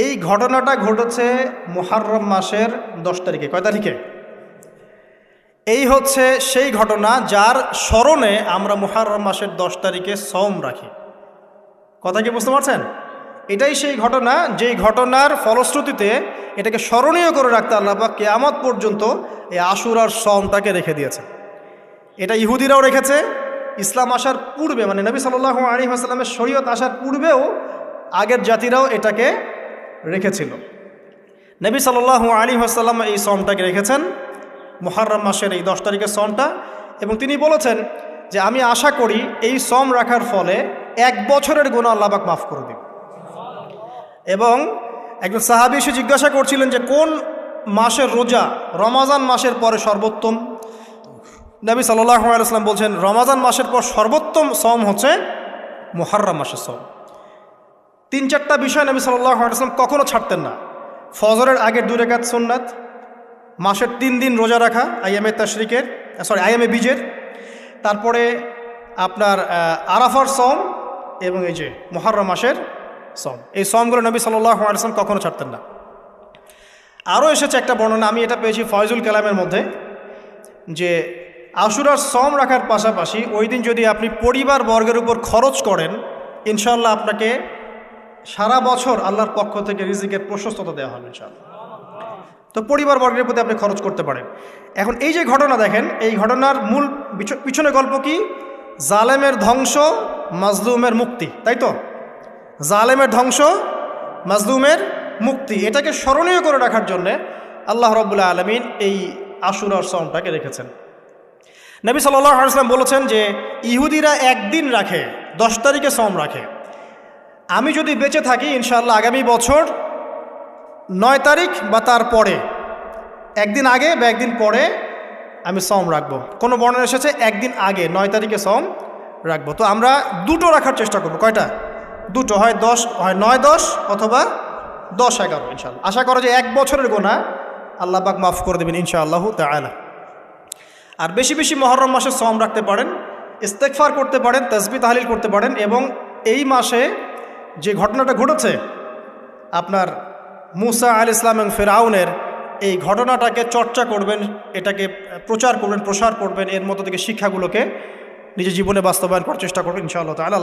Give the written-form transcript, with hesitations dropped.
এই ঘটনাটা ঘটেছে মুহররম মাসের 10 তারিখে। কয় তারিখে? এই হচ্ছে সেই ঘটনা যার স্মরণে আমরা মুহররম মাসের 10 তারিখে সওম রাখি। কথা কি বুঝতে পারছেন? এটাই সেই ঘটনা, যেই ঘটনার ফলশ্রুতিতে এটাকে স্মরণীয় করে রাখতে আল্লাহ পাক কিয়ামত পর্যন্ত এই আশুরার সওমটাকে রেখে দিয়েছে। এটা ইহুদিরাও রেখেছে, ইসলাম আসার পূর্বে, মানে নবী সাল্লাল্লাহু আলাইহি ওয়াসাল্লামের শরীয়ত আসার পূর্বেও আগের জাতিরাও এটাকে রেখেছিল। নবী সাল্লাল্লাহু আলাইহি ওয়াসাল্লাম এই সওমটাকে রেখেছেন, মুহররম মাসের এই 10 তারিখের সওমটা, এবং তিনি বলেছেন যে আমি আশা করি এই সওম রাখার ফলে 1 বছরের গুনাহ আল্লাহ পাক মাফ করে দিবেন। এবং একজন সাহাবী এসে জিজ্ঞাসা করছিলেন যে কোন মাসের রোজা রমাজান মাসের পরে সর্বোত্তম। নবী সাল্লাল্লাহু আলাইহি ওয়াসাল্লাম বলছেন রমাজান মাসের পর সর্বোত্তম সওম হচ্ছে মুহররম মাসের সওম। 3-4টা বিষয় নবী সাল্লাল্লাহু আলাইহি ওয়াসাল্লাম কখনো ছাড়তেন না। ফজরের আগের 2 রাকাত সুন্নাত, মাসের 3 দিন রোজা রাখা, আইয়ামে বীজের, তারপরে আপনার আরাফার সওম, এবং এই যে মুহররম মাসের সওম। এই সওমগুলো নবী সাল্লাল্লাহু আলাইহি ওয়াসাল্লাম কখনো ছাড়তেন না। আরও এসেছে একটা বর্ণনা, আমি এটা পেয়েছি ফয়জুল কালামের মধ্যে, যে আশুরার সওম রাখার পাশাপাশি ওই দিন যদি আপনি পরিবার বর্গের উপর খরচ করেন, ইনশাআল্লাহ আপনাকে সারা বছর আল্লাহর পক্ষ থেকে রিজিকের প্রশস্ততা দেওয়া হবে ইনশাআল্লাহ। তো পরিবার বর্গের প্রতি আপনি খরচ করতে পারেন। এখন এই যে ঘটনা দেখেন, এই ঘটনার মূল পিছনে গল্প কি? জালেমের ধ্বংস, মাজলুমের মুক্তি, তাই তো? জালেমের ধ্বংস, মাজলুমের মুক্তি, এটাকে স্মরণীয় করে রাখার জন্যে আল্লাহ রাব্বুল আলামিন এই আশুরার সওমটাকে রেখেছেন। নবী সাল্লাল্লাহু আলাইহি ওয়াসাল্লাম বলেছেন যে ইহুদিরা একদিন রাখে, 10 তারিখে সওম রাখে। আমি যদি বেঁচে থাকি ইনশাআল্লাহ আগামী বছর 9 তারিখ বা তার পরে, একদিন আগে বা একদিন পরে আমি সওম রাখবো। কোনো বর্ণনা এসেছে একদিন আগে 9 তারিখে সওম রাখবো। তো আমরা 2টো রাখার চেষ্টা করবো। কয়টা? 2টো, হয় 9-10 অথবা 10-11 ইনশাআল্লাহ। আশা করা যে 1 বছরের গুনাহ আল্লাহ পাক মাফ করে দেবেন ইনশাআল্লাহু তাআলা। আর বেশি বেশি মুহররম মাসে সওম রাখতে পারেন, ইস্তেগফার করতে পারেন, তাসবিহ তাহলিল করতে পারেন, এবং এই মাসে যে ঘটনাটা ঘটেছে আপনার মুসা আলাইহিস সালাম এবং ফিরআউনের, এই ঘটনাটাকে চর্চা করবেন, এটাকে প্রচার করবেন, প্রসার করবেন, এর মধ্য থেকে শিক্ষাগুলোকে নিজের জীবনে বাস্তবায়ন করার চেষ্টা করবেন ইনশাআল্লাহ তাআলা।